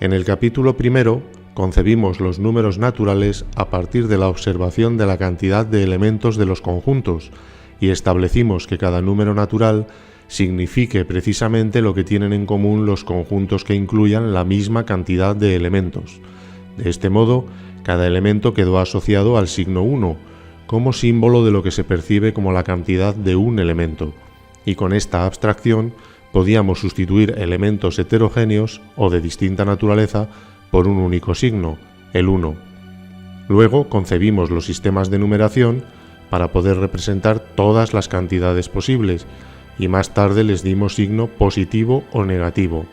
En el capítulo primero concebimos los números naturales a partir de la observación de la cantidad de elementos de los conjuntos y establecimos que cada número natural signifique precisamente lo que tienen en común los conjuntos que incluyan la misma cantidad de elementos. De este modo, cada elemento quedó asociado al signo 1, como símbolo de lo que se percibe como la cantidad de un elemento, y con esta abstracción podíamos sustituir elementos heterogéneos o de distinta naturaleza por un único signo, el 1. Luego concebimos los sistemas de numeración para poder representar todas las cantidades posibles, y más tarde les dimos signo positivo o negativo.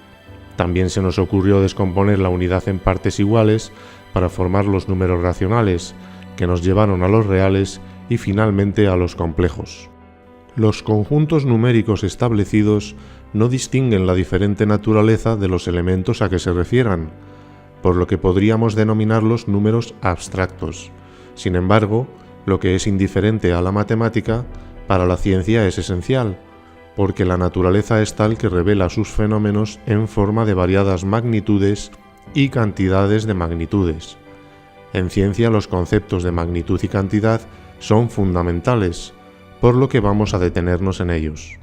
También se nos ocurrió descomponer la unidad en partes iguales para formar los números racionales, que nos llevaron a los reales y finalmente a los complejos. Los conjuntos numéricos establecidos no distinguen la diferente naturaleza de los elementos a que se refieran, por lo que podríamos denominarlos números abstractos. Sin embargo, lo que es indiferente a la matemática, para la ciencia es esencial, porque la naturaleza es tal que revela sus fenómenos en forma de variadas magnitudes y cantidades de magnitudes. En ciencia los conceptos de magnitud y cantidad son fundamentales, por lo que vamos a detenernos en ellos.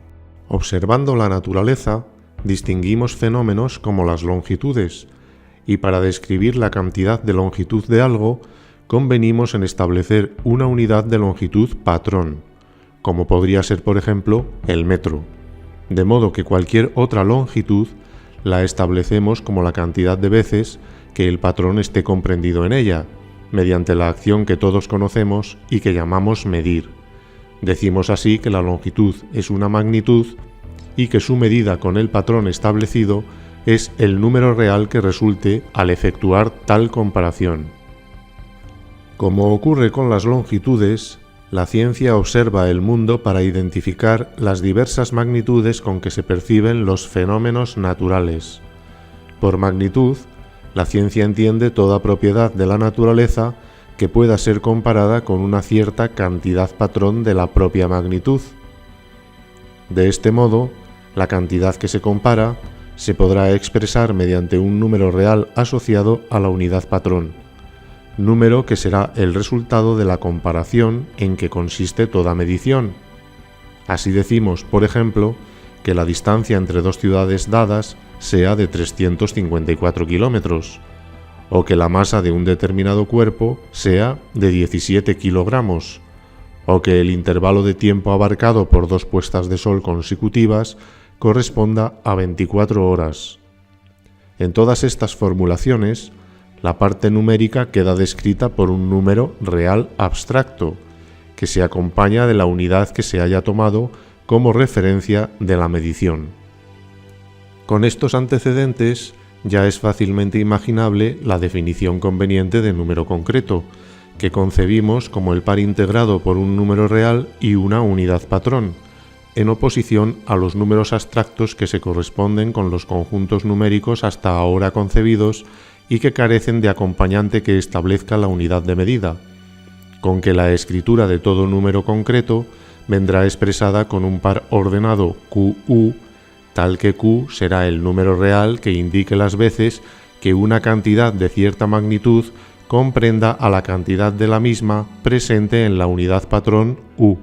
Observando la naturaleza, distinguimos fenómenos como las longitudes, y para describir la cantidad de longitud de algo, convenimos en establecer una unidad de longitud patrón, como podría ser por ejemplo el metro, de modo que cualquier otra longitud la establecemos como la cantidad de veces que el patrón esté comprendido en ella, mediante la acción que todos conocemos y que llamamos medir. Decimos así que la longitud es una magnitud y que su medida con el patrón establecido es el número real que resulte al efectuar tal comparación. Como ocurre con las longitudes, la ciencia observa el mundo para identificar las diversas magnitudes con que se perciben los fenómenos naturales. Por magnitud, la ciencia entiende toda propiedad de la naturaleza que pueda ser comparada con una cierta cantidad patrón de la propia magnitud. De este modo, la cantidad que se compara se podrá expresar mediante un número real asociado a la unidad patrón, número que será el resultado de la comparación en que consiste toda medición. Así decimos, por ejemplo, que la distancia entre dos ciudades dadas sea de 354 kilómetros, o que la masa de un determinado cuerpo sea de 17 kilogramos, o que el intervalo de tiempo abarcado por dos puestas de sol consecutivas corresponda a 24 horas. En todas estas formulaciones, la parte numérica queda descrita por un número real abstracto, que se acompaña de la unidad que se haya tomado como referencia de la medición. Con estos antecedentes, ya es fácilmente imaginable la definición conveniente de número concreto, que concebimos como el par integrado por un número real y una unidad patrón, en oposición a los números abstractos que se corresponden con los conjuntos numéricos hasta ahora concebidos y que carecen de acompañante que establezca la unidad de medida, con que la escritura de todo número concreto vendrá expresada con un par ordenado QU, tal que Q será el número real que indique las veces que una cantidad de cierta magnitud comprenda a la cantidad de la misma presente en la unidad patrón U.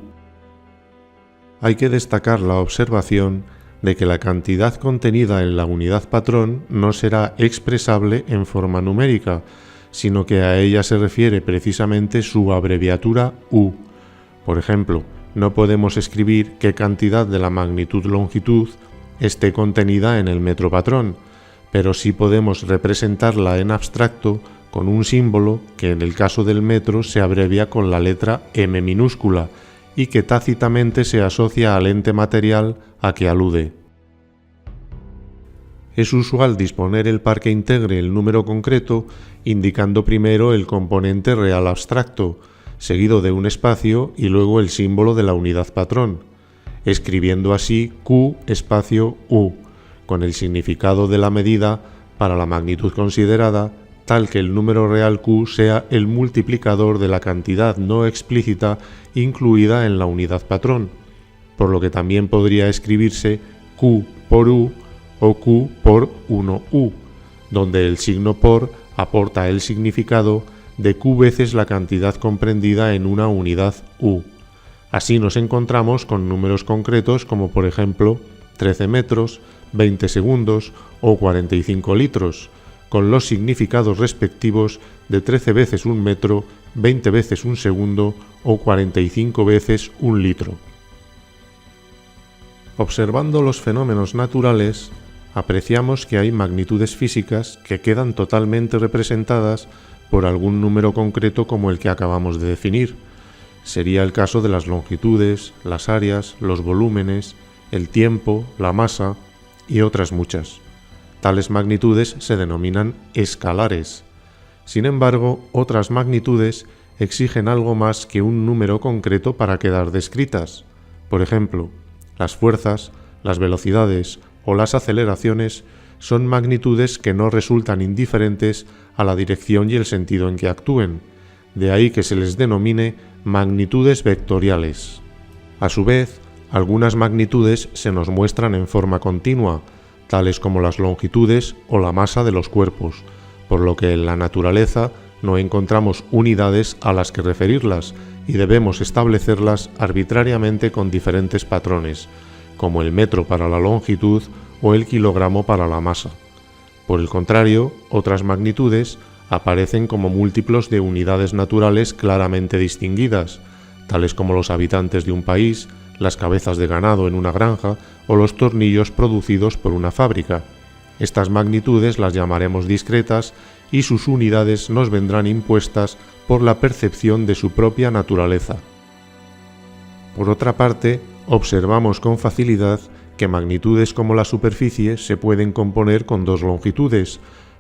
Hay que destacar la observación de que la cantidad contenida en la unidad patrón no será expresable en forma numérica, sino que a ella se refiere precisamente su abreviatura U. Por ejemplo, no podemos escribir qué cantidad de la magnitud longitud esté contenida en el metro patrón, pero sí podemos representarla en abstracto con un símbolo que en el caso del metro se abrevia con la letra M minúscula y que tácitamente se asocia al ente material a que alude. Es usual disponer el par que integre el número concreto indicando primero el componente real abstracto, seguido de un espacio y luego el símbolo de la unidad patrón, escribiendo así Q espacio U, con el significado de la medida para la magnitud considerada, tal que el número real Q sea el multiplicador de la cantidad no explícita incluida en la unidad patrón, por lo que también podría escribirse Q por U o Q por 1U, donde el signo por aporta el significado de q veces la cantidad comprendida en una unidad u. Así nos encontramos con números concretos como por ejemplo 13 metros, 20 segundos o 45 litros, con los significados respectivos de 13 veces un metro, 20 veces un segundo o 45 veces un litro. Observando los fenómenos naturales, apreciamos que hay magnitudes físicas que quedan totalmente representadas por algún número concreto como el que acabamos de definir. Sería el caso de las longitudes, las áreas, los volúmenes, el tiempo, la masa y otras muchas. Tales magnitudes se denominan escalares. Sin embargo, otras magnitudes exigen algo más que un número concreto para quedar descritas. Por ejemplo, las fuerzas, las velocidades o las aceleraciones son magnitudes que no resultan indiferentes a la dirección y el sentido en que actúen. De ahí que se les denomine magnitudes vectoriales. A su vez, algunas magnitudes se nos muestran en forma continua, tales como las longitudes o la masa de los cuerpos, por lo que en la naturaleza no encontramos unidades a las que referirlas y debemos establecerlas arbitrariamente con diferentes patrones, como el metro para la longitud o el kilogramo para la masa. Por el contrario, otras magnitudes aparecen como múltiplos de unidades naturales claramente distinguidas, tales como los habitantes de un país, las cabezas de ganado en una granja o los tornillos producidos por una fábrica. Estas magnitudes las llamaremos discretas y sus unidades nos vendrán impuestas por la percepción de su propia naturaleza. Por otra parte, observamos con facilidad que magnitudes como la superficie se pueden componer con dos longitudes,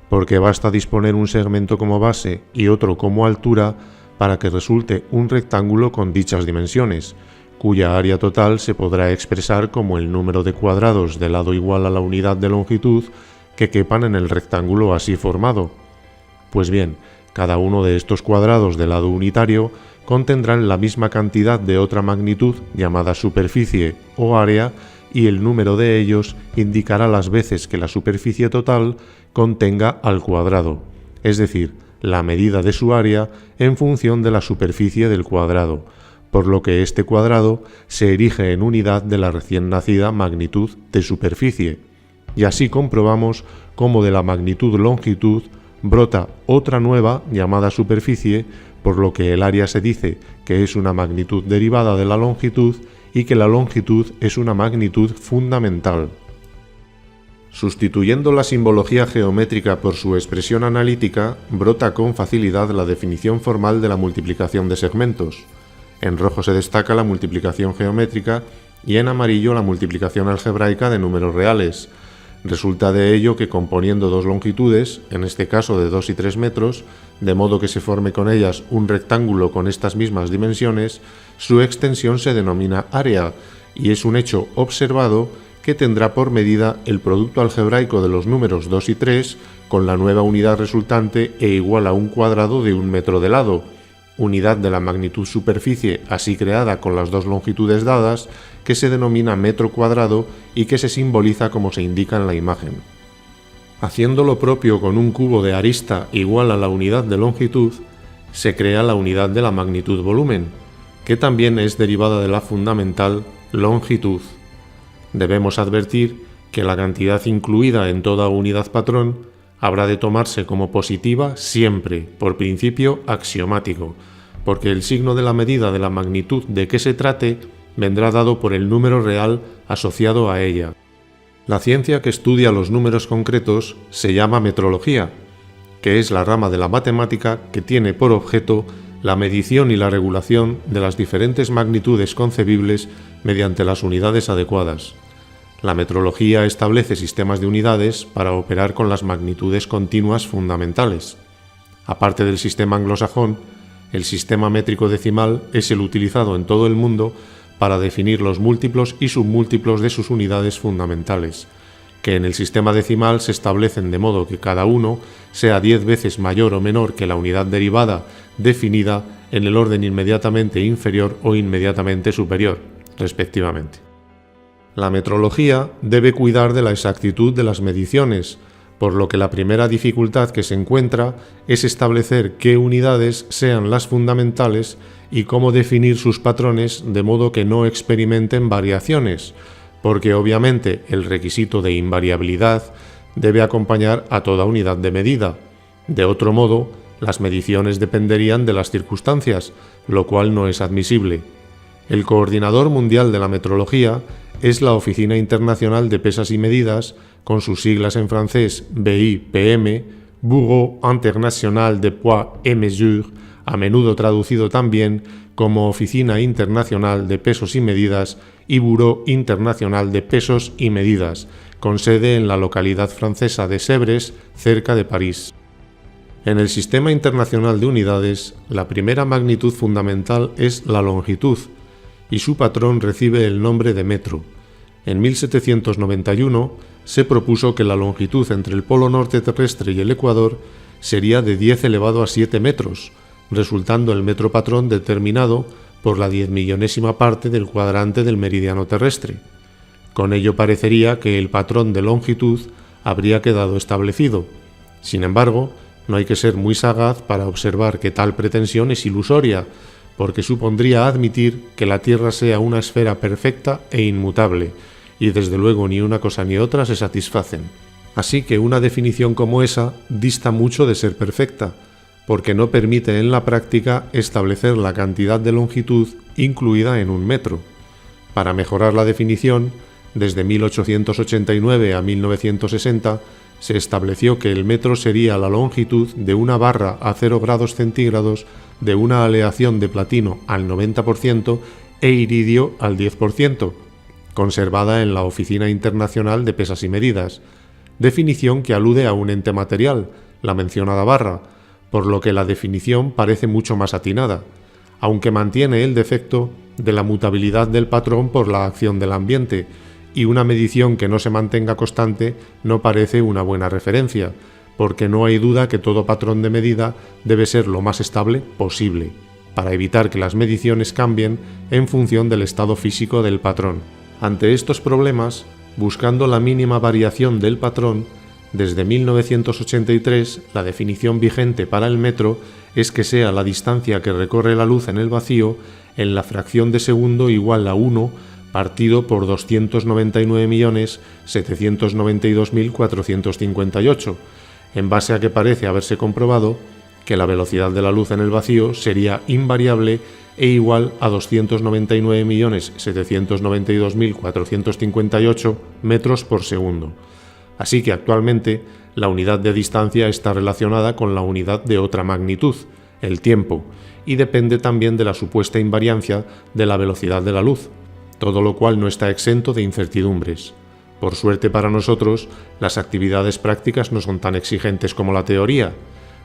porque basta disponer un segmento como base y otro como altura para que resulte un rectángulo con dichas dimensiones, cuya área total se podrá expresar como el número de cuadrados de lado igual a la unidad de longitud que quepan en el rectángulo así formado. Pues bien, cada uno de estos cuadrados de lado unitario contendrán la misma cantidad de otra magnitud llamada superficie o área, y el número de ellos indicará las veces que la superficie total contenga al cuadrado, es decir, la medida de su área en función de la superficie del cuadrado, por lo que este cuadrado se erige en unidad de la recién nacida magnitud de superficie. Y así comprobamos cómo de la magnitud longitud brota otra nueva llamada superficie, por lo que el área se dice que es una magnitud derivada de la longitud y que la longitud es una magnitud fundamental. Sustituyendo la simbología geométrica por su expresión analítica, brota con facilidad la definición formal de la multiplicación de segmentos. En rojo se destaca la multiplicación geométrica y en amarillo la multiplicación algebraica de números reales. Resulta de ello que componiendo dos longitudes, en este caso de 2 y 3 metros, de modo que se forme con ellas un rectángulo con estas mismas dimensiones, su extensión se denomina área, y es un hecho observado que tendrá por medida el producto algebraico de los números 2 y 3 con la nueva unidad resultante e igual a un cuadrado de 1 metro de lado, unidad de la magnitud superficie así creada con las dos longitudes dadas, que se denomina metro cuadrado y que se simboliza como se indica en la imagen. Haciendo lo propio con un cubo de arista igual a la unidad de longitud, se crea la unidad de la magnitud volumen, que también es derivada de la fundamental longitud. Debemos advertir que la cantidad incluida en toda unidad patrón habrá de tomarse como positiva siempre, por principio axiomático, porque el signo de la medida de la magnitud de que se trate vendrá dado por el número real asociado a ella. La ciencia que estudia los números concretos se llama metrología, que es la rama de la matemática que tiene por objeto la medición y la regulación de las diferentes magnitudes concebibles mediante las unidades adecuadas. La metrología establece sistemas de unidades para operar con las magnitudes continuas fundamentales. Aparte del sistema anglosajón, el sistema métrico decimal es el utilizado en todo el mundo para definir los múltiplos y submúltiplos de sus unidades fundamentales, que en el sistema decimal se establecen de modo que cada uno sea 10 veces mayor o menor que la unidad derivada definida en el orden inmediatamente inferior o inmediatamente superior, respectivamente. La metrología debe cuidar de la exactitud de las mediciones, por lo que la primera dificultad que se encuentra es establecer qué unidades sean las fundamentales y cómo definir sus patrones de modo que no experimenten variaciones, porque obviamente el requisito de invariabilidad debe acompañar a toda unidad de medida. De otro modo, las mediciones dependerían de las circunstancias, lo cual no es admisible. El coordinador mundial de la metrología es la Oficina Internacional de Pesas y Medidas, con sus siglas en francés BIPM, Bureau International de Poids et Mesures, a menudo traducido también como Oficina Internacional de Pesos y Medidas y Bureau Internacional de Pesos y Medidas, con sede en la localidad francesa de Sèvres, cerca de París. En el Sistema Internacional de Unidades, la primera magnitud fundamental es la longitud, y su patrón recibe el nombre de metro. En 1791 se propuso que la longitud entre el polo norte terrestre y el ecuador sería de 10 elevado a 7 metros, resultando el metro patrón determinado por la 10.000.000ª parte del cuadrante del meridiano terrestre. Con ello parecería que el patrón de longitud habría quedado establecido. Sin embargo, no hay que ser muy sagaz para observar que tal pretensión es ilusoria, porque supondría admitir que la Tierra sea una esfera perfecta e inmutable, y desde luego ni una cosa ni otra se satisfacen. Así que una definición como esa dista mucho de ser perfecta, porque no permite en la práctica establecer la cantidad de longitud incluida en un metro. Para mejorar la definición, desde 1889 a 1960 se estableció que el metro sería la longitud de una barra a 0 grados centígrados de una aleación de platino al 90% e iridio al 10%, conservada en la Oficina Internacional de Pesas y Medidas, definición que alude a un ente material, la mencionada barra, por lo que la definición parece mucho más atinada, aunque mantiene el defecto de la mutabilidad del patrón por la acción del ambiente, y una medición que no se mantenga constante no parece una buena referencia, porque no hay duda que todo patrón de medida debe ser lo más estable posible, para evitar que las mediciones cambien en función del estado físico del patrón. Ante estos problemas, buscando la mínima variación del patrón, desde 1983 la definición vigente para el metro es que sea la distancia que recorre la luz en el vacío en la fracción de segundo igual a 1 partido por 299.792.458, en base a que parece haberse comprobado que la velocidad de la luz en el vacío sería invariable e igual a 299.792.458 metros por segundo. Así que actualmente la unidad de distancia está relacionada con la unidad de otra magnitud, el tiempo, y depende también de la supuesta invariancia de la velocidad de la luz, todo lo cual no está exento de incertidumbres. Por suerte para nosotros, las actividades prácticas no son tan exigentes como la teoría,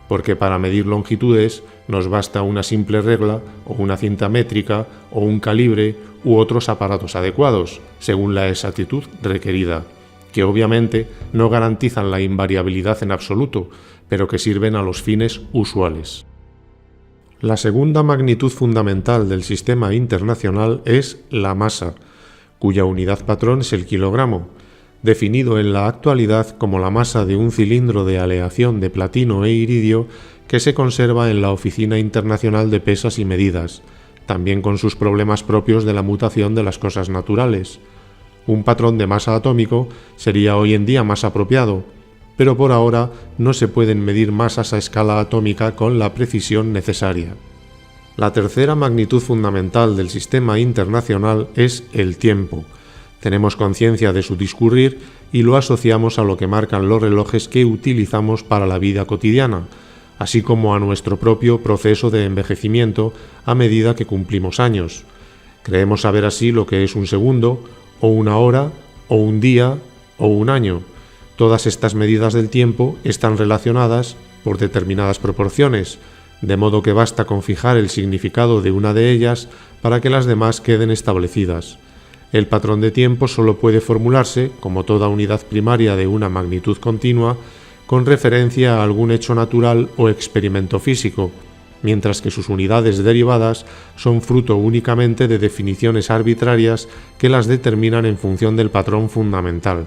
porque para medir longitudes nos basta una simple regla o una cinta métrica o un calibre u otros aparatos adecuados, según la exactitud requerida, que obviamente no garantizan la invariabilidad en absoluto, pero que sirven a los fines usuales. La segunda magnitud fundamental del sistema internacional es la masa, cuya unidad patrón es el kilogramo, definido en la actualidad como la masa de un cilindro de aleación de platino e iridio que se conserva en la Oficina Internacional de Pesas y Medidas, también con sus problemas propios de la mutación de las cosas naturales. Un patrón de masa atómico sería hoy en día más apropiado, pero por ahora no se pueden medir masas a escala atómica con la precisión necesaria. La tercera magnitud fundamental del sistema internacional es el tiempo. Tenemos conciencia de su discurrir y lo asociamos a lo que marcan los relojes que utilizamos para la vida cotidiana, así como a nuestro propio proceso de envejecimiento a medida que cumplimos años. Creemos saber así lo que es un segundo, o una hora, o un día, o un año. Todas estas medidas del tiempo están relacionadas por determinadas proporciones, de modo que basta con fijar el significado de una de ellas para que las demás queden establecidas. El patrón de tiempo solo puede formularse, como toda unidad primaria de una magnitud continua, con referencia a algún hecho natural o experimento físico, mientras que sus unidades derivadas son fruto únicamente de definiciones arbitrarias que las determinan en función del patrón fundamental.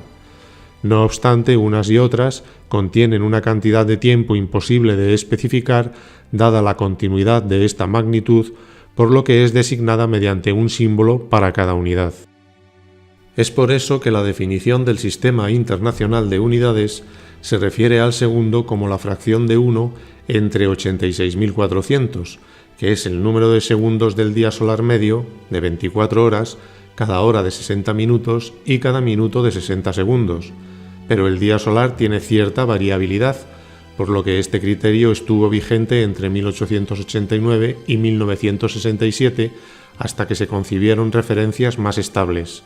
No obstante, unas y otras contienen una cantidad de tiempo imposible de especificar dada la continuidad de esta magnitud, por lo que es designada mediante un símbolo para cada unidad. Es por eso que la definición del Sistema Internacional de Unidades se refiere al segundo como la fracción de 1 entre 86.400, que es el número de segundos del día solar medio de 24 horas, cada hora de 60 minutos y cada minuto de 60 segundos. Pero el día solar tiene cierta variabilidad, por lo que este criterio estuvo vigente entre 1889 y 1967 hasta que se concibieron referencias más estables.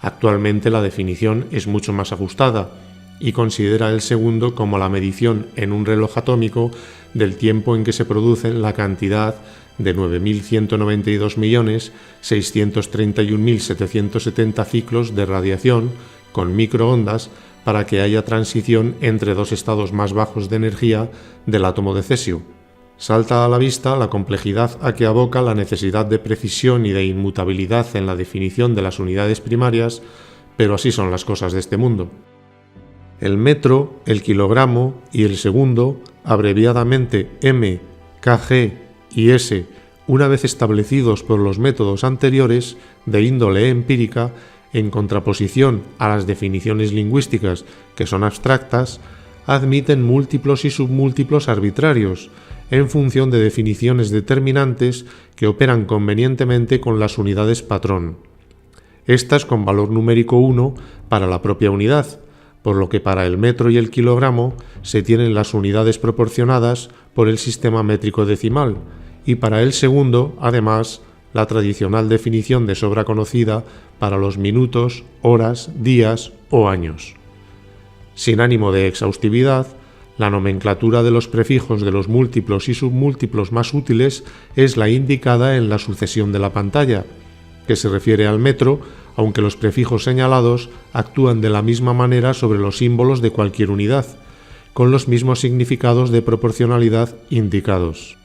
Actualmente la definición es mucho más ajustada y considera el segundo como la medición en un reloj atómico del tiempo en que se produce la cantidad de 9.192.631.770 ciclos de radiación con microondas para que haya transición entre dos estados más bajos de energía del átomo de cesio. Salta a la vista la complejidad a que aboca la necesidad de precisión y de inmutabilidad en la definición de las unidades primarias, pero así son las cosas de este mundo. El metro, el kilogramo y el segundo, abreviadamente M, kg y S, una vez establecidos por los métodos anteriores de índole empírica, en contraposición a las definiciones lingüísticas que son abstractas, admiten múltiplos y submúltiplos arbitrarios, en función de definiciones determinantes que operan convenientemente con las unidades patrón. Estas con valor numérico 1 para la propia unidad, por lo que para el metro y el kilogramo se tienen las unidades proporcionadas por el sistema métrico decimal, y para el segundo, además, la tradicional definición de sobra conocida para los minutos, horas, días o años. Sin ánimo de exhaustividad, la nomenclatura de los prefijos de los múltiplos y submúltiplos más útiles es la indicada en la sucesión de la pantalla, que se refiere al metro, aunque los prefijos señalados actúan de la misma manera sobre los símbolos de cualquier unidad, con los mismos significados de proporcionalidad indicados.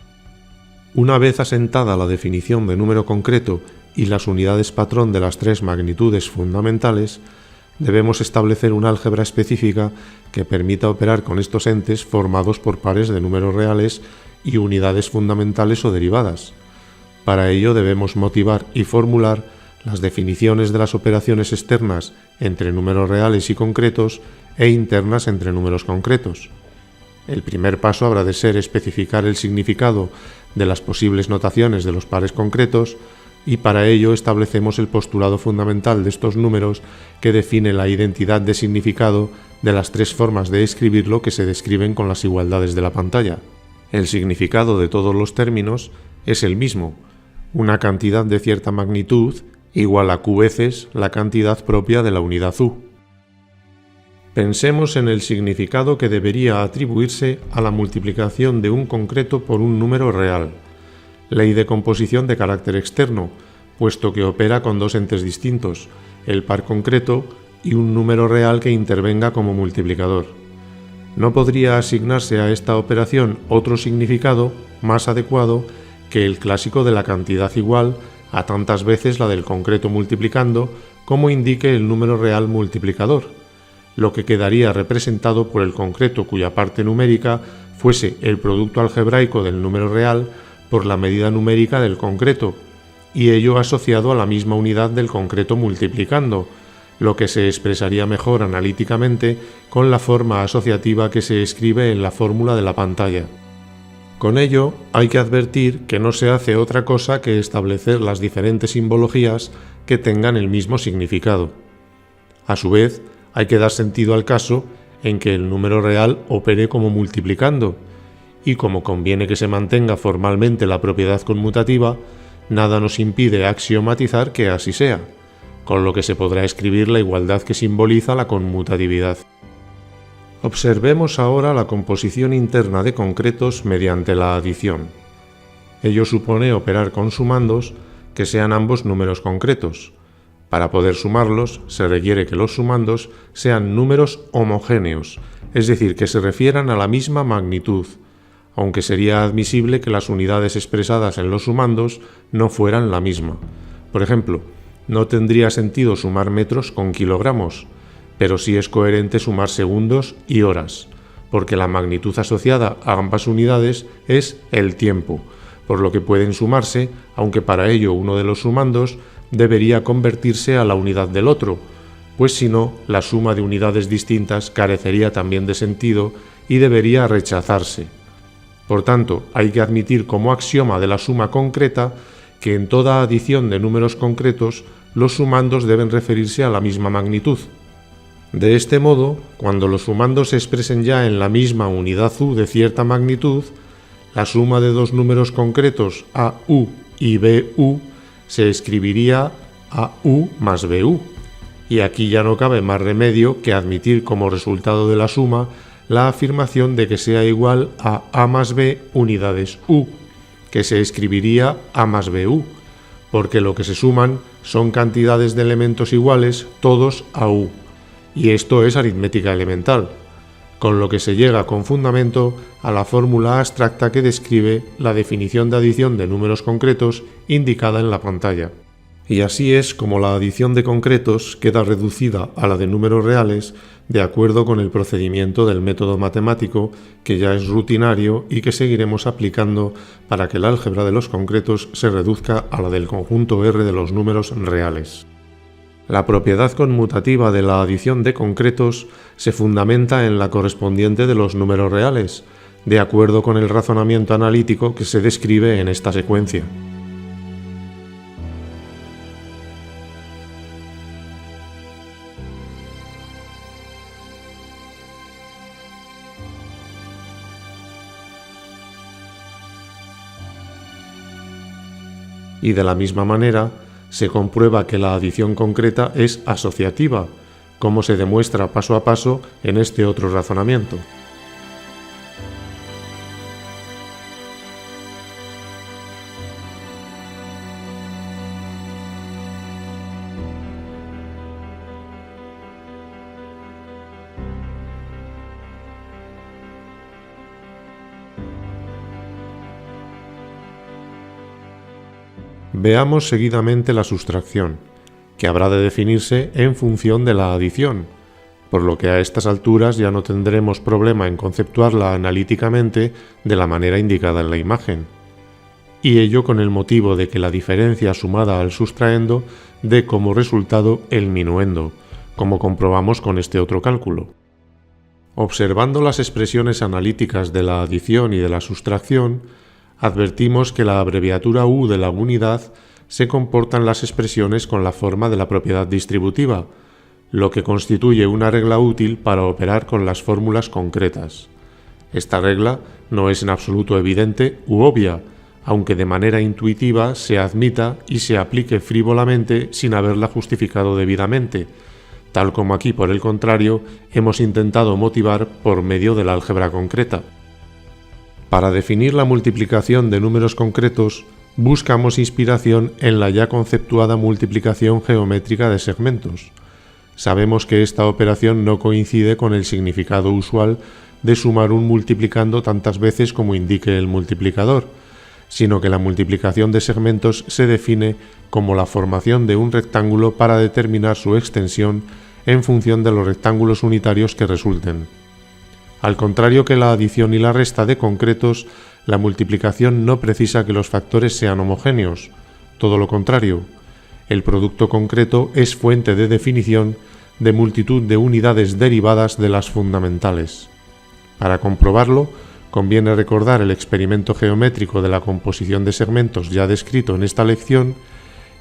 Una vez asentada la definición de número concreto y las unidades patrón de las tres magnitudes fundamentales, debemos establecer una álgebra específica que permita operar con estos entes formados por pares de números reales y unidades fundamentales o derivadas. Para ello debemos motivar y formular las definiciones de las operaciones externas entre números reales y concretos e internas entre números concretos. El primer paso habrá de ser especificar el significado de las posibles notaciones de los pares concretos, y para ello establecemos el postulado fundamental de estos números que define la identidad de significado de las tres formas de escribirlo que se describen con las igualdades de la pantalla. El significado de todos los términos es el mismo, una cantidad de cierta magnitud igual a q veces la cantidad propia de la unidad u. Pensemos en el significado que debería atribuirse a la multiplicación de un concreto por un número real, ley de composición de carácter externo, puesto que opera con dos entes distintos, el par concreto y un número real que intervenga como multiplicador. ¿No podría asignarse a esta operación otro significado más adecuado que el clásico de la cantidad igual a tantas veces la del concreto multiplicando como indique el número real multiplicador, lo que quedaría representado por el concreto cuya parte numérica fuese el producto algebraico del número real por la medida numérica del concreto, y ello asociado a la misma unidad del concreto multiplicando, lo que se expresaría mejor analíticamente con la forma asociativa que se escribe en la fórmula de la pantalla. Con ello, hay que advertir que no se hace otra cosa que establecer las diferentes simbologías que tengan el mismo significado. A su vez, hay que dar sentido al caso en que el número real opere como multiplicando, y como conviene que se mantenga formalmente la propiedad conmutativa, nada nos impide axiomatizar que así sea, con lo que se podrá escribir la igualdad que simboliza la conmutatividad. Observemos ahora la composición interna de concretos mediante la adición. Ello supone operar con sumandos que sean ambos números concretos. Para poder sumarlos, se requiere que los sumandos sean números homogéneos, es decir, que se refieran a la misma magnitud, aunque sería admisible que las unidades expresadas en los sumandos no fueran la misma. Por ejemplo, no tendría sentido sumar metros con kilogramos, pero sí es coherente sumar segundos y horas, porque la magnitud asociada a ambas unidades es el tiempo, por lo que pueden sumarse, aunque para ello uno de los sumandos debería convertirse a la unidad del otro, pues si no, la suma de unidades distintas carecería también de sentido y debería rechazarse. Por tanto, hay que admitir como axioma de la suma concreta que en toda adición de números concretos los sumandos deben referirse a la misma magnitud. De este modo, cuando los sumandos se expresen ya en la misma unidad u de cierta magnitud, la suma de dos números concretos AU y BU se escribiría AU más BU, y aquí ya no cabe más remedio que admitir como resultado de la suma la afirmación de que sea igual a A más B unidades U, que se escribiría A más BU, porque lo que se suman son cantidades de elementos iguales todos a U, y esto es aritmética elemental, con lo que se llega con fundamento a la fórmula abstracta que describe la definición de adición de números concretos indicada en la pantalla. Y así es como la adición de concretos queda reducida a la de números reales de acuerdo con el procedimiento del método matemático que ya es rutinario y que seguiremos aplicando para que el álgebra de los concretos se reduzca a la del conjunto R de los números reales. La propiedad conmutativa de la adición de concretos se fundamenta en la correspondiente de los números reales, de acuerdo con el razonamiento analítico que se describe en esta secuencia. Y de la misma manera, se comprueba que la adición concreta es asociativa, como se demuestra paso a paso en este otro razonamiento. Veamos seguidamente la sustracción, que habrá de definirse en función de la adición, por lo que a estas alturas ya no tendremos problema en conceptuarla analíticamente de la manera indicada en la imagen, y ello con el motivo de que la diferencia sumada al sustraendo dé como resultado el minuendo, como comprobamos con este otro cálculo. Observando las expresiones analíticas de la adición y de la sustracción, advertimos que la abreviatura U de la unidad se comporta en las expresiones con la forma de la propiedad distributiva, lo que constituye una regla útil para operar con las fórmulas concretas. Esta regla no es en absoluto evidente u obvia, aunque de manera intuitiva se admita y se aplique frívolamente sin haberla justificado debidamente, tal como aquí, por el contrario, hemos intentado motivar por medio del álgebra concreta. Para definir la multiplicación de números concretos, buscamos inspiración en la ya conceptuada multiplicación geométrica de segmentos. Sabemos que esta operación no coincide con el significado usual de sumar un multiplicando tantas veces como indique el multiplicador, sino que la multiplicación de segmentos se define como la formación de un rectángulo para determinar su extensión en función de los rectángulos unitarios que resulten. Al contrario que la adición y la resta de concretos, la multiplicación no precisa que los factores sean homogéneos, todo lo contrario. El producto concreto es fuente de definición de multitud de unidades derivadas de las fundamentales. Para comprobarlo, conviene recordar el experimento geométrico de la composición de segmentos ya descrito en esta lección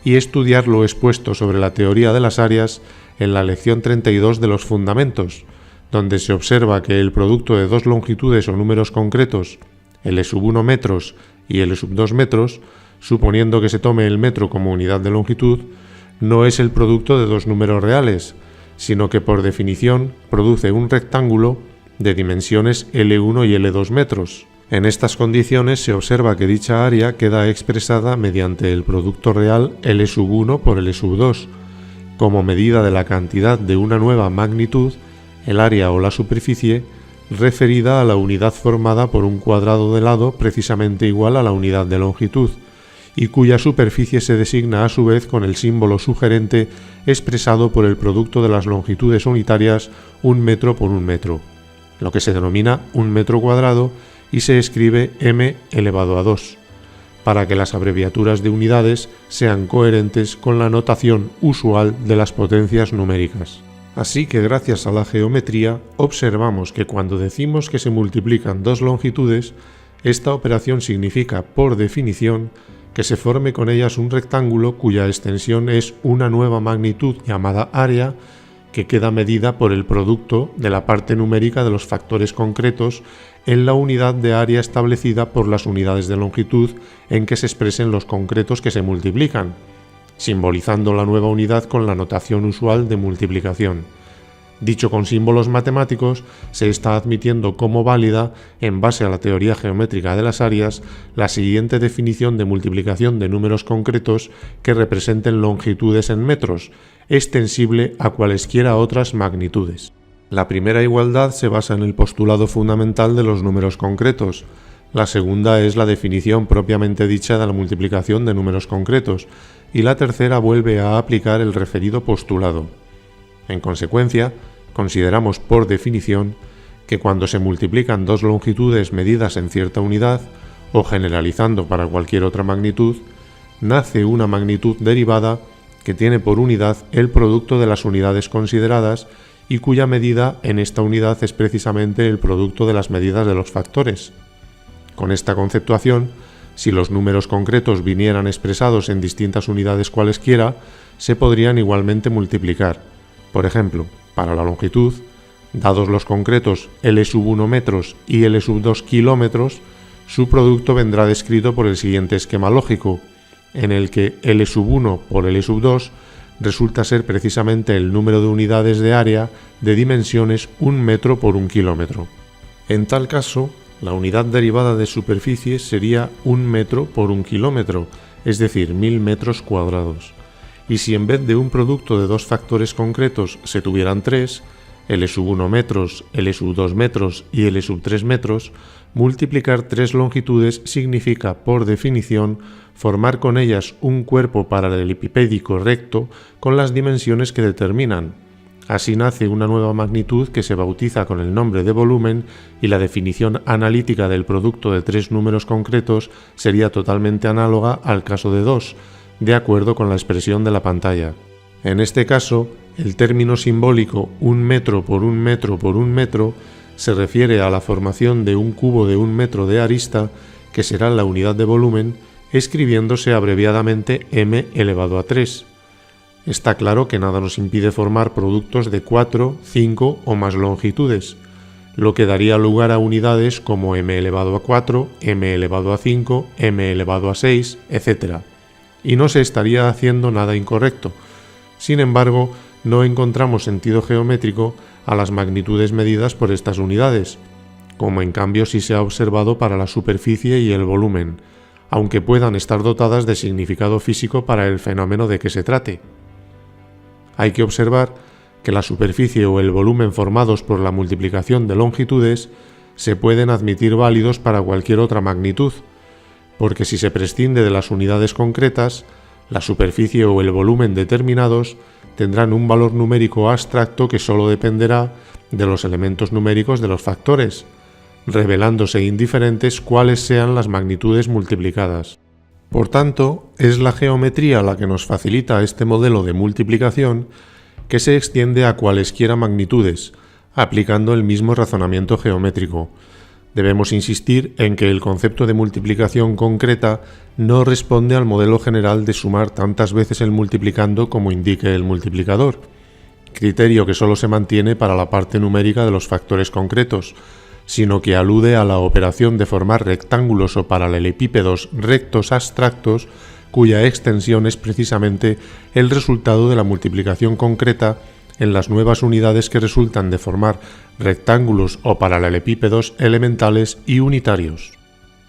y estudiar lo expuesto sobre la teoría de las áreas en la lección 32 de los fundamentos, donde se observa que el producto de dos longitudes o números concretos, L1 metros y L2 metros, suponiendo que se tome el metro como unidad de longitud, no es el producto de dos números reales, sino que por definición produce un rectángulo de dimensiones L1 y L2 metros. En estas condiciones se observa que dicha área queda expresada mediante el producto real L1 por L2, como medida de la cantidad de una nueva magnitud, el área o la superficie, referida a la unidad formada por un cuadrado de lado precisamente igual a la unidad de longitud, y cuya superficie se designa a su vez con el símbolo sugerente expresado por el producto de las longitudes unitarias 1 metro por 1 metro, lo que se denomina 1 metro cuadrado y se escribe m elevado a 2, para que las abreviaturas de unidades sean coherentes con la notación usual de las potencias numéricas. Así que gracias a la geometría observamos que cuando decimos que se multiplican dos longitudes, esta operación significa, por definición, que se forme con ellas un rectángulo cuya extensión es una nueva magnitud llamada área, que queda medida por el producto de la parte numérica de los factores concretos en la unidad de área establecida por las unidades de longitud en que se expresen los concretos que se multiplican, simbolizando la nueva unidad con la notación usual de multiplicación. Dicho con símbolos matemáticos, se está admitiendo como válida, en base a la teoría geométrica de las áreas, la siguiente definición de multiplicación de números concretos que representen longitudes en metros, extensible a cualesquiera otras magnitudes. La primera igualdad se basa en el postulado fundamental de los números concretos. La segunda es la definición propiamente dicha de la multiplicación de números concretos, y la tercera vuelve a aplicar el referido postulado. En consecuencia, consideramos por definición que cuando se multiplican dos longitudes medidas en cierta unidad, o generalizando para cualquier otra magnitud, nace una magnitud derivada que tiene por unidad el producto de las unidades consideradas y cuya medida en esta unidad es precisamente el producto de las medidas de los factores. Con esta conceptuación, si los números concretos vinieran expresados en distintas unidades cualesquiera, se podrían igualmente multiplicar. Por ejemplo, para la longitud, dados los concretos L⁻⁴ metros y L⁻² kilómetros, su producto vendrá descrito por el siguiente esquema lógico, en el que L⁻⁴ por L⁻² resulta ser precisamente el número de unidades de área de dimensiones 1 metro por 1 kilómetro. En tal caso, la unidad derivada de superficie sería 1 metro por 1 kilómetro, es decir, 1000 metros cuadrados. Y si en vez de un producto de dos factores concretos se tuvieran tres, L⁻⁴ metros, L⁻² metros y L⁻³ metros, multiplicar tres longitudes significa, por definición, formar con ellas un cuerpo paralelepipédico recto con las dimensiones que determinan. Así nace una nueva magnitud que se bautiza con el nombre de volumen y la definición analítica del producto de tres números concretos sería totalmente análoga al caso de dos, de acuerdo con la expresión de la pantalla. En este caso, el término simbólico 1 metro por 1 metro por 1 metro se refiere a la formación de un cubo de 1 metro de arista, que será la unidad de volumen, escribiéndose abreviadamente m elevado a 3. Está claro que nada nos impide formar productos de 4, 5 o más longitudes, lo que daría lugar a unidades como m elevado a 4, m elevado a 5, m elevado a 6, etc. Y no se estaría haciendo nada incorrecto. Sin embargo, no encontramos sentido geométrico a las magnitudes medidas por estas unidades, como en cambio sí se ha observado para la superficie y el volumen, aunque puedan estar dotadas de significado físico para el fenómeno de que se trate. Hay que observar que la superficie o el volumen formados por la multiplicación de longitudes se pueden admitir válidos para cualquier otra magnitud, porque si se prescinde de las unidades concretas, la superficie o el volumen determinados tendrán un valor numérico abstracto que solo dependerá de los elementos numéricos de los factores, revelándose indiferentes cuáles sean las magnitudes multiplicadas. Por tanto, es la geometría la que nos facilita este modelo de multiplicación que se extiende a cualesquiera magnitudes, aplicando el mismo razonamiento geométrico. Debemos insistir en que el concepto de multiplicación concreta no responde al modelo general de sumar tantas veces el multiplicando como indique el multiplicador, criterio que solo se mantiene para la parte numérica de los factores concretos, sino que alude a la operación de formar rectángulos o paralelepípedos rectos abstractos cuya extensión es precisamente el resultado de la multiplicación concreta en las nuevas unidades que resultan de formar rectángulos o paralelepípedos elementales y unitarios.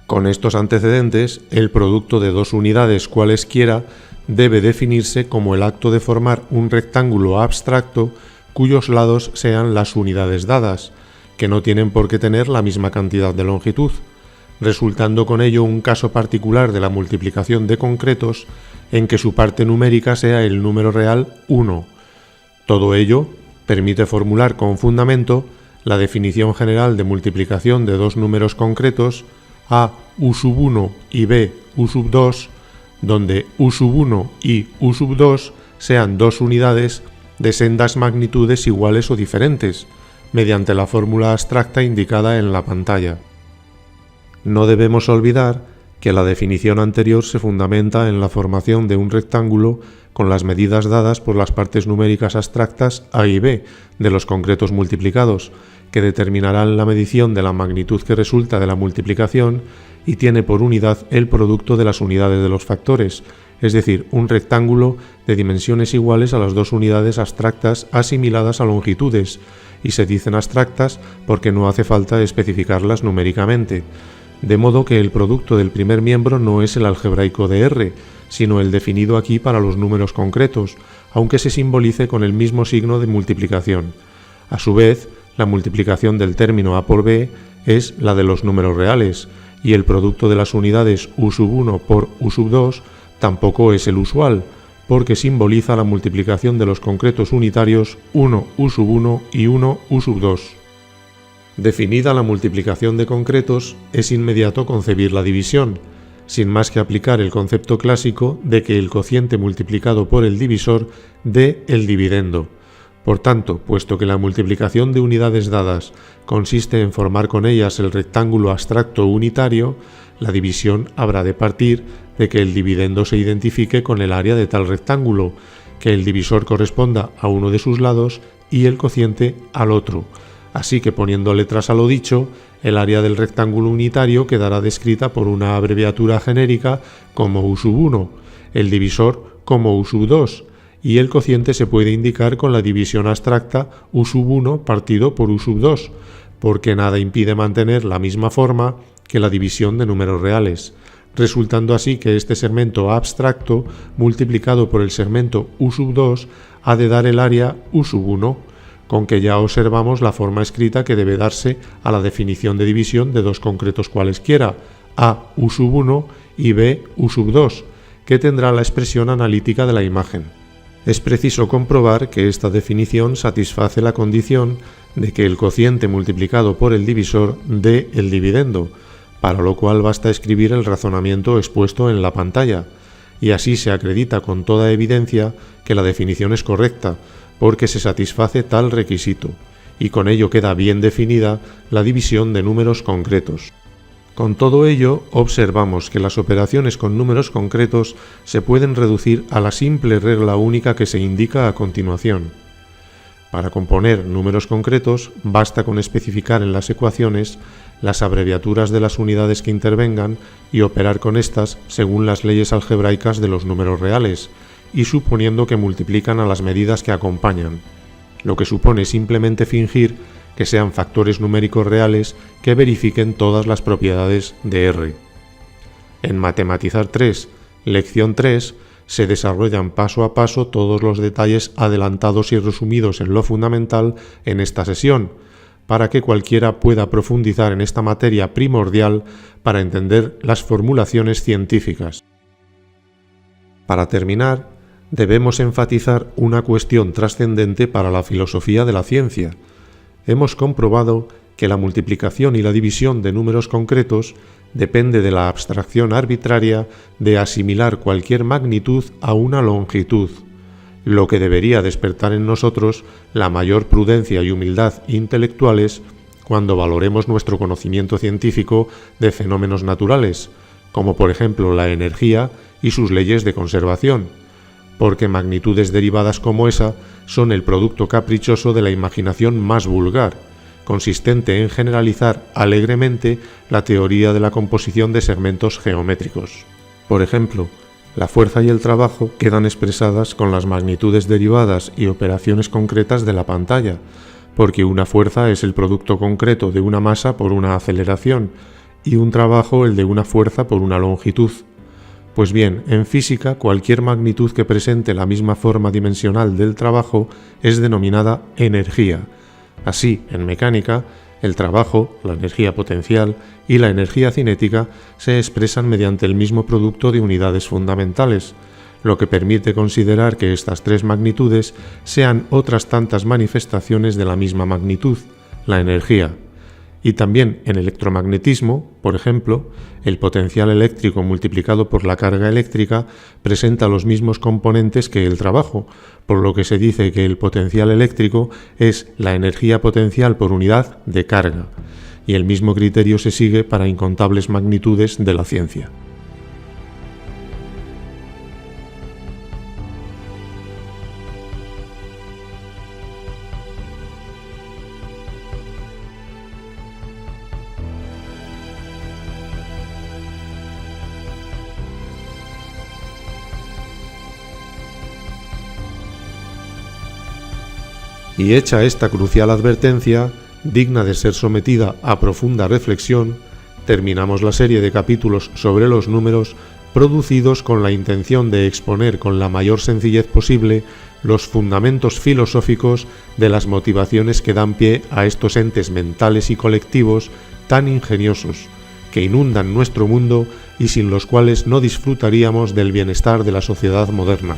Con estos antecedentes, el producto de dos unidades cualesquiera debe definirse como el acto de formar un rectángulo abstracto cuyos lados sean las unidades dadas, que no tienen por qué tener la misma cantidad de longitud, resultando con ello un caso particular de la multiplicación de concretos en que su parte numérica sea el número real 1. Todo ello permite formular con fundamento la definición general de multiplicación de dos números concretos, a u1 y b u2, donde u1 y u2 sean dos unidades de sendas magnitudes iguales o diferentes, mediante la fórmula abstracta indicada en la pantalla. No debemos olvidar que la definición anterior se fundamenta en la formación de un rectángulo con las medidas dadas por las partes numéricas abstractas a y b de los concretos multiplicados, que determinarán la medición de la magnitud que resulta de la multiplicación y tiene por unidad el producto de las unidades de los factores, es decir, un rectángulo de dimensiones iguales a las dos unidades abstractas asimiladas a longitudes, y se dicen abstractas porque no hace falta especificarlas numéricamente, de modo que el producto del primer miembro no es el algebraico de R, sino el definido aquí para los números concretos, aunque se simbolice con el mismo signo de multiplicación. A su vez, la multiplicación del término a por b es la de los números reales, y el producto de las unidades u1 por u2 tampoco es el usual, porque simboliza la multiplicación de los concretos unitarios 1 u1 y 1 u2. Definida la multiplicación de concretos, es inmediato concebir la división, sin más que aplicar el concepto clásico de que el cociente multiplicado por el divisor dé el dividendo. Por tanto, puesto que la multiplicación de unidades dadas consiste en formar con ellas el rectángulo abstracto unitario, la división habrá de partir de que el dividendo se identifique con el área de tal rectángulo, que el divisor corresponda a uno de sus lados y el cociente al otro. Así que poniendo letras a lo dicho, el área del rectángulo unitario quedará descrita por una abreviatura genérica como u1, el divisor como u2, y el cociente se puede indicar con la división abstracta u1 partido por u2, porque nada impide mantener la misma forma que la división de números reales, resultando así que este segmento abstracto multiplicado por el segmento u2 ha de dar el área u1, con que ya observamos la forma escrita que debe darse a la definición de división de dos concretos cualesquiera, a u1 y b u2, que tendrá la expresión analítica de la imagen. Es preciso comprobar que esta definición satisface la condición de que el cociente multiplicado por el divisor dé el dividendo, para lo cual basta escribir el razonamiento expuesto en la pantalla, y así se acredita con toda evidencia que la definición es correcta, porque se satisface tal requisito, y con ello queda bien definida la división de números concretos. Con todo ello, observamos que las operaciones con números concretos se pueden reducir a la simple regla única que se indica a continuación. Para componer números concretos, basta con especificar en las ecuaciones las abreviaturas de las unidades que intervengan y operar con estas según las leyes algebraicas de los números reales, y suponiendo que multiplican a las medidas que acompañan, lo que supone simplemente fingir que sean factores numéricos reales que verifiquen todas las propiedades de R. En Matematizar 3, lección 3, se desarrollan paso a paso todos los detalles adelantados y resumidos en lo fundamental en esta sesión, para que cualquiera pueda profundizar en esta materia primordial para entender las formulaciones científicas. Para terminar, debemos enfatizar una cuestión trascendente para la filosofía de la ciencia. Hemos comprobado que la multiplicación y la división de números concretos depende de la abstracción arbitraria de asimilar cualquier magnitud a una longitud, lo que debería despertar en nosotros la mayor prudencia y humildad intelectuales cuando valoremos nuestro conocimiento científico de fenómenos naturales, como por ejemplo la energía y sus leyes de conservación, porque magnitudes derivadas como esa son el producto caprichoso de la imaginación más vulgar, consistente en generalizar alegremente la teoría de la composición de segmentos geométricos. Por ejemplo, la fuerza y el trabajo quedan expresadas con las magnitudes derivadas y operaciones concretas de la pantalla, porque una fuerza es el producto concreto de una masa por una aceleración y un trabajo el de una fuerza por una longitud. Pues bien, en física cualquier magnitud que presente la misma forma dimensional del trabajo es denominada energía. Así, en mecánica, El trabajo, la energía potencial y la energía cinética se expresan mediante el mismo producto de unidades fundamentales, lo que permite considerar que estas tres magnitudes sean otras tantas manifestaciones de la misma magnitud, la energía. Y también en electromagnetismo, por ejemplo, el potencial eléctrico multiplicado por la carga eléctrica presenta los mismos componentes que el trabajo, por lo que se dice que el potencial eléctrico es la energía potencial por unidad de carga, y el mismo criterio se sigue para incontables magnitudes de la ciencia. Y hecha esta crucial advertencia, digna de ser sometida a profunda reflexión, terminamos la serie de capítulos sobre los números producidos con la intención de exponer con la mayor sencillez posible los fundamentos filosóficos de las motivaciones que dan pie a estos entes mentales y colectivos tan ingeniosos, que inundan nuestro mundo y sin los cuales no disfrutaríamos del bienestar de la sociedad moderna.